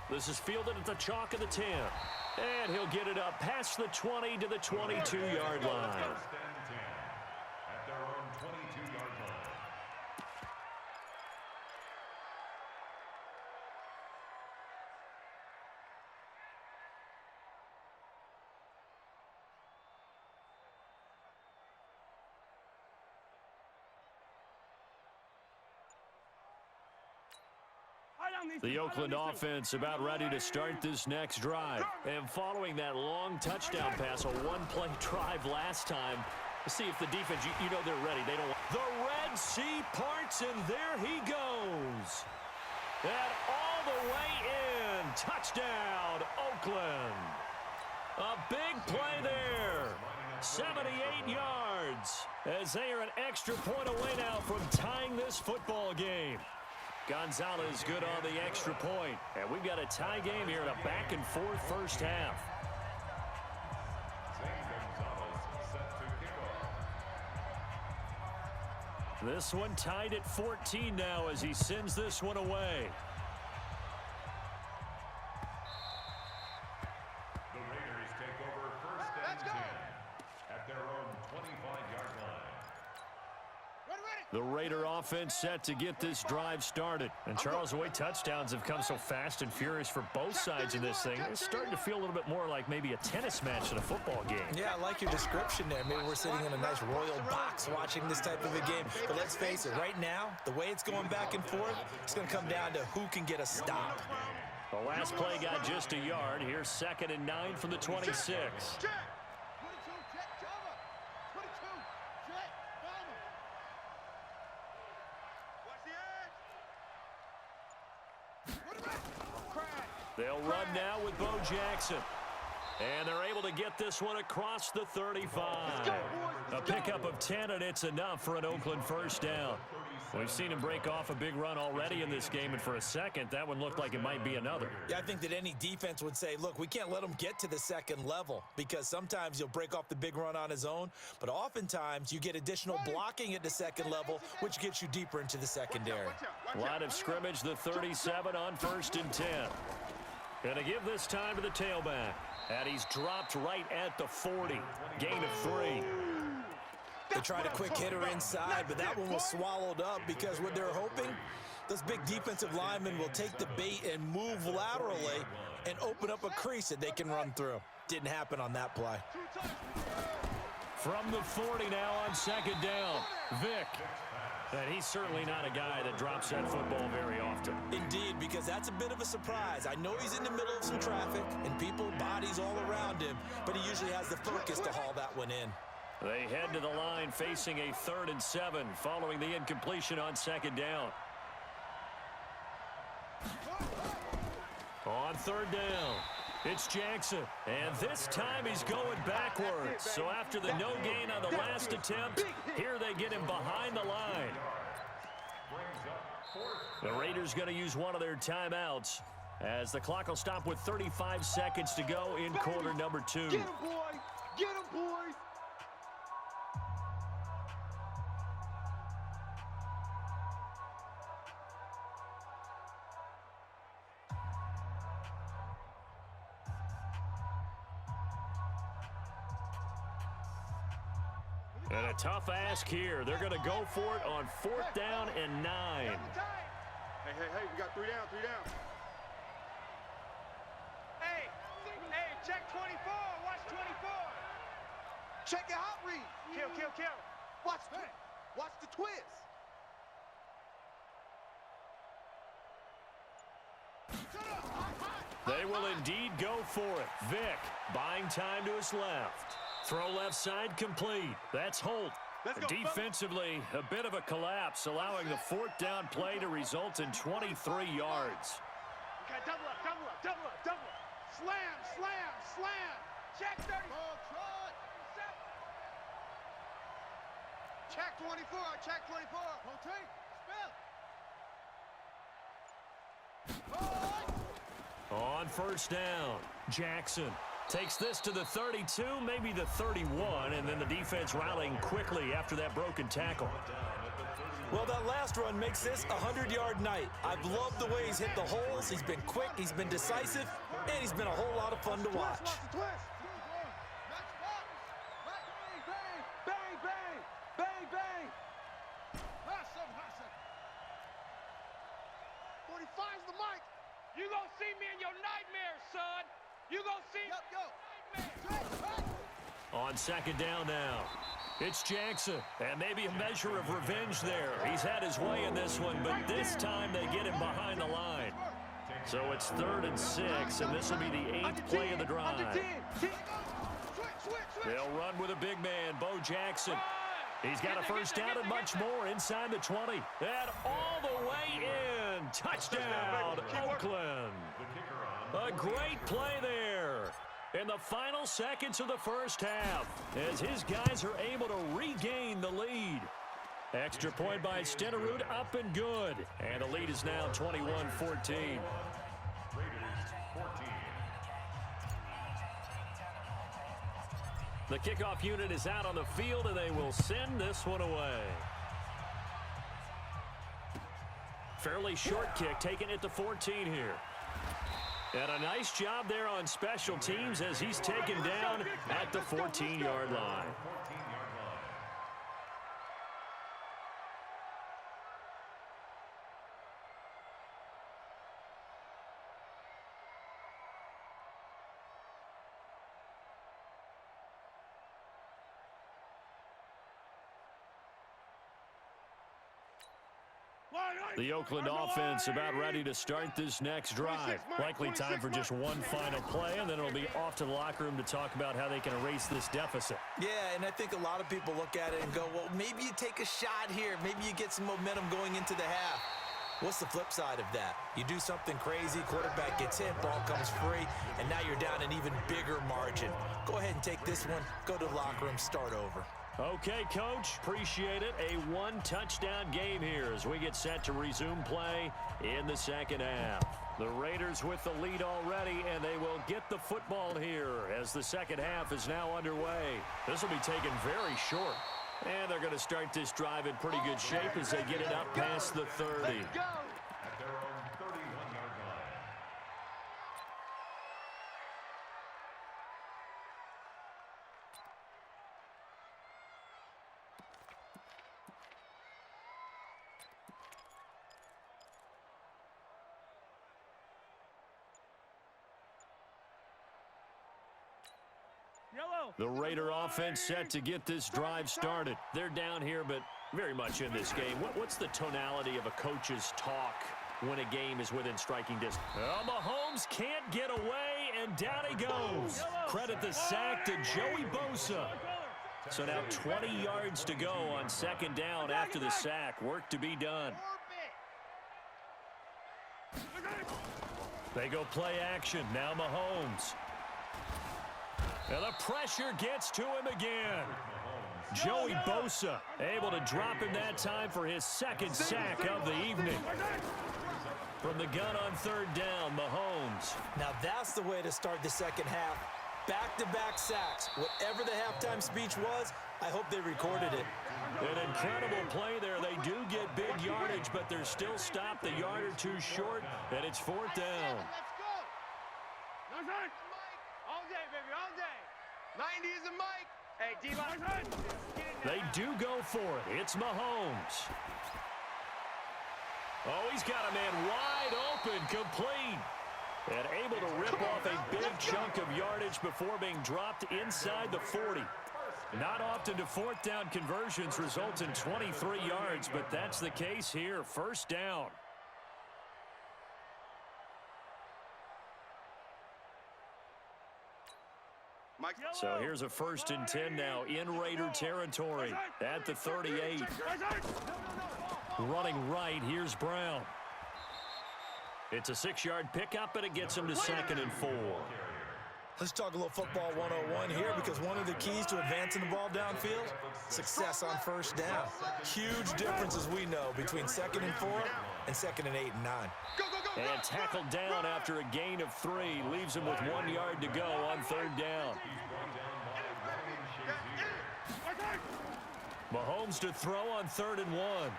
This is fielded at the chalk of the 10. And he'll get it up past the 20 to the 22-yard line. First and 10 at their own 22-yard line. The Oakland offense about ready to start this next drive. And following that long touchdown pass, a one-play drive last time, let's see if the defense, you know they're ready. They don't want... The Red Sea parts, and there he goes. And all the way in. Touchdown, Oakland. A big play there. 78 yards. As they are an extra point away now from tying this football game. Gonzalez good on the extra point. And we've got a tie game here in a back-and-forth first half. This one tied at 14 now as he sends this one away. The Raiders take over first and 10 at their own 25-yard line. The Raider offense set to get this drive started. And Charles, the way touchdowns have come so fast and furious for both sides of this thing, it's starting to feel a little bit more like maybe a tennis match than a football game. Yeah, I like your description there. Maybe we're sitting in a nice royal box watching this type of a game. But let's face it, right now, the way it's going back and forth, it's going to come down to who can get a stop. The last play got just a yard. Here's 2nd and 9 from the 26. They'll run now with Bo Jackson. And they're able to get this one across the 35. A pickup of 10, and it's enough for an Oakland first down. We've seen him break off a big run already in this game, and for a second, that one looked like it might be another. Yeah, I think that any defense would say, look, we can't let him get to the second level because sometimes he'll break off the big run on his own, but oftentimes you get additional blocking at the second level, which gets you deeper into the secondary. Line of scrimmage, the 37 on 1st and 10. Going to give this time to the tailback. And he's dropped right at the 40. Gain of 3. They tried a quick hitter inside, but that one was swallowed up because what they're hoping, those big defensive linemen will take the bait and move laterally and open up a crease that they can run through. Didn't happen on that play. From the 40 now on 2nd down, Vick. And he's certainly not a guy that drops that football very often. Indeed, because that's a bit of a surprise. I know he's in the middle of some traffic and people, bodies all around him, but he usually has the focus to haul that one in. They head to the line facing a 3rd and 7 following the incompletion on 2nd down. On 3rd down, it's Jackson. And this time he's going backwards. So after the no gain on the last attempt, here they get him behind the line. The Raiders going to use one of their timeouts as the clock will stop with 35 seconds to go in quarter number 2. Get him, boys! Get him, boys! And a tough ask here. They're going to go for it on 4th down and 9. Hey, we got 3 down, 3 down. Hey, check 24, watch 24. Check your hot read. Kill. Watch the twist. They will indeed go for it. Vick buying time to his left. Throw left side complete. That's Holt. Defensively, a bit of a collapse, allowing the 4th down play to result in 23 yards. Okay, double up. Slam. Check 30. Check 24. Rotate. Spell. On 1st down, Jackson takes this to the 32, maybe the 31, and then the defense rallying quickly after that broken tackle. Well, that last run makes this a 100-yard night. I've loved the way he's hit the holes. He's been quick, he's been decisive, and he's been a whole lot of fun to watch. Bang, bang, bang, bang. 45's the mic. You gonna see me in your nightmares, son. You gonna see me. On second down now. It's Jackson, and maybe a measure of revenge there. He's had his way in this one, but this time they get him behind the line. So it's 3rd and 6, and this will be the 8th play of the drive. They'll run with a big man, Bo Jackson. He's got a first down and much more inside the 20. And all the way in. Touchdown, Oakland. A great play there in the final seconds of the first half as his guys are able to regain the lead. Extra point by Stenerud, up and good. And the lead is now 21-14. The kickoff unit is out on the field, and they will send this one away. Fairly short kick, taking it to 14 here. And a nice job there on special teams as he's taken down at the 14-yard line. The Oakland offense about ready to start this next drive. Likely time for just one final play, and then it'll be off to the locker room to talk about how they can erase this deficit. Yeah, and I think a lot of people look at it and go, well, maybe you take a shot here. Maybe you get some momentum going into the half. What's the flip side of that? You do something crazy, quarterback gets hit, ball comes free, and now you're down an even bigger margin. Go ahead and take this one, go to the locker room, start over. Okay, Coach, appreciate it. A one-touchdown game here as we get set to resume play in the second half. The Raiders with the lead already, and they will get the football here as the second half is now underway. This will be taken very short. And they're going to start this drive in pretty good shape as they get it up past the 30. At their own 31-yard line. The Raider offense set to get this drive started. They're down here, but very much in this game. What's the tonality of a coach's talk when a game is within striking distance? Well, Mahomes can't get away, and down he goes. Credit the sack to Joey Bosa. So now 20 yards to go on second down after the sack. Work to be done. They go play action. Now Mahomes. And the pressure gets to him again. Joey Bosa able to drop him that time for his second sack of the evening. From the gun on third down, Mahomes. Now that's the way to start the second half. Back-to-back sacks. Whatever the halftime speech was, I hope they recorded it. An incredible play there. They do get big yardage, but they're still stopped a yard or two short, and it's fourth down. Let's go. All day, baby, all day. 90 is the mic. Hey, D-line. They do go for it. It's Mahomes. Oh, he's got a man wide open, complete. And able to rip off a big chunk of yardage before being dropped inside the 40. Not often do fourth down conversions result in 23 yards, but that's the case here. First down. So here's a 1st and 10 now in Raider territory at the 38. Running right, here's Brown. It's a 6-yard pickup, and it gets him to 2nd and 4. Let's talk a little football 101 here, because one of the keys to advancing the ball downfield, success on first down. Huge difference, as we know, between 2nd and 4 and 2nd and 8 and 9. And tackled down after a gain of 3. Leaves him with 1 yard to go on third down. Mahomes to throw on 3rd and 1.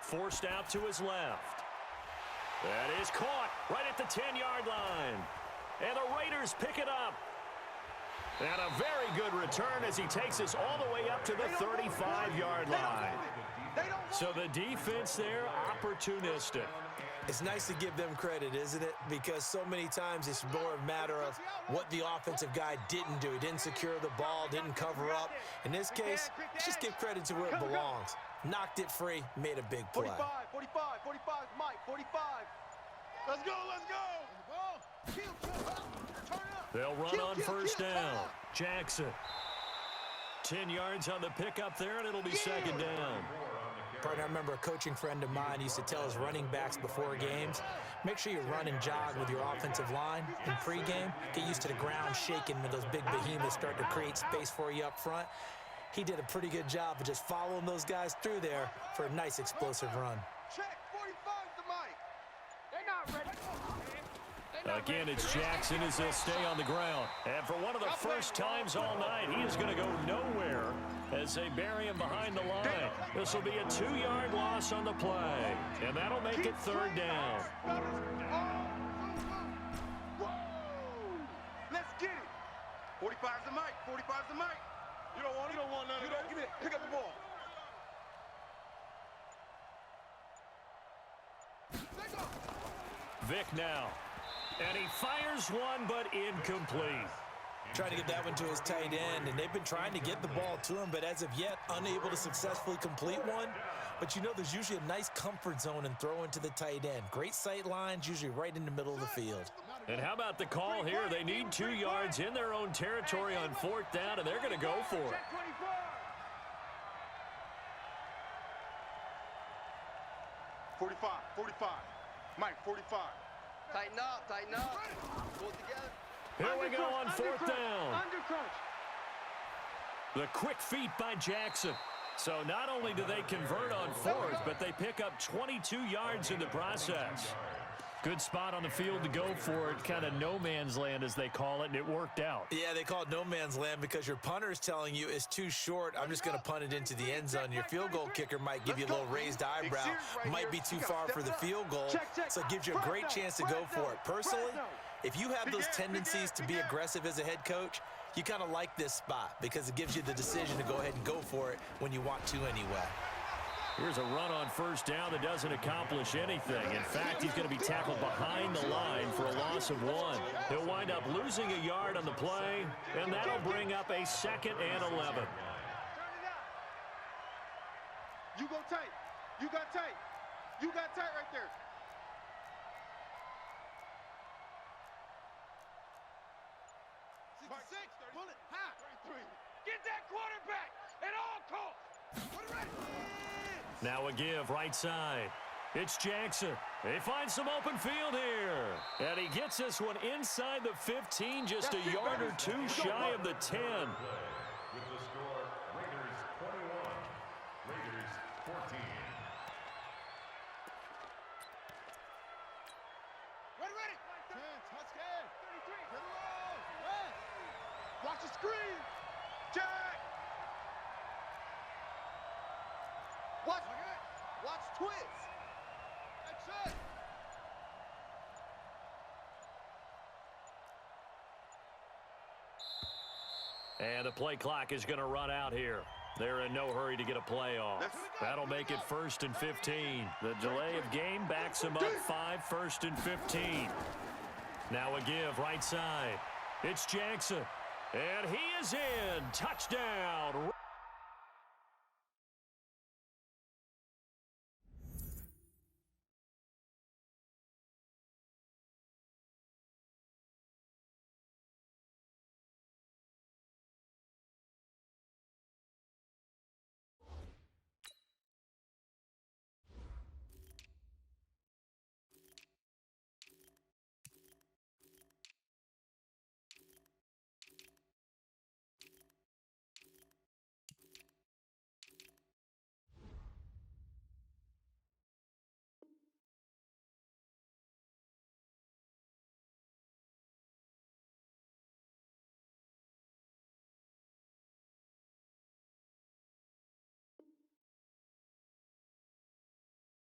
forced out to his left. That is caught right at the 10-yard line. And the Raiders pick it up. And a very good return as he takes us all the way up to the 35-yard line. So the defense there, opportunistic. It's nice to give them credit, isn't it? Because so many times it's more a matter of what the offensive guy didn't do. He didn't secure the ball, didn't cover up. In this case, just give credit to where it belongs. Knocked it free, made a big play. 45, 45, Mike, 45. Let's go, let's go. Turn up. They'll run on first down. Jackson. 10 yards on the pickup there, and it'll be second down. Partner, I remember a coaching friend of mine used to tell his running backs before games, make sure you run and jog with your offensive line in pregame. Get used to the ground shaking when those big behemoths start to create space for you up front. He did a pretty good job of just following those guys through there for a nice explosive run. Check, 45 to Mike. They're not ready. Again, it's Jackson as he'll stay on the ground. And for one of the first times all night, he is going to go nowhere as they bury him behind the line. This will be a 2-yard loss on the play, and that'll make it third down. Let's get it. 45's the Mike, 45's the Mike. You don't want none of that. Give me it. Pick up the ball. Vic now. And he fires one, but incomplete. Trying to get that one to his tight end, and they've been trying to get the ball to him, but as of yet, unable to successfully complete one. But you know there's usually a nice comfort zone in throwing to the tight end. Great sight lines, usually right in the middle of the field. And how about the call here? They need 2 yards in their own territory on fourth down, and they're going to go for it. 45, 45. Mike, 45. Tighten up, tighten up. Pull it together. Here we go on fourth down. Undercrunch. The quick feet by Jackson. So not only do they convert on fourth, but they pick up 22 yards in the process. Good spot on the field to go for it. Kind of no man's land, as they call it, and it worked out. Yeah, they call it no man's land because your punter is telling you it's too short. I'm just going to punt it into the end zone. Your field goal kicker might give you a little raised eyebrow. Might be too far for the field goal, so it gives you a great chance to go for it. Personally, if you have those tendencies to be aggressive as a head coach, you kind of like this spot because it gives you the decision to go ahead and go for it when you want to anyway. Here's a run on first down that doesn't accomplish anything. In fact, he's going to be tackled behind the line for a loss of 1. He'll wind up losing a yard on the play, and that'll bring up a 2nd and 11. You go tight. You got tight. You got tight right there. Pull it. Ha. 33. Get that quarterback at all costs. Put it right. Now a give right side. It's Jackson. They find some open field here. And he gets this one inside the 15, just a yard or 2 shy of the 10. With the score, Raiders 21, Raiders 14. Ready. 10, touch game. 33. Hit the roll. Watch the screen. Jack. Watch twist. That's it. And the play clock is going to run out here. They're in no hurry to get a play off. That'll make it 1st and 15. The delay of game backs them up 5, 1st and 15. Now a give right side. It's Jackson. And he is in. Touchdown.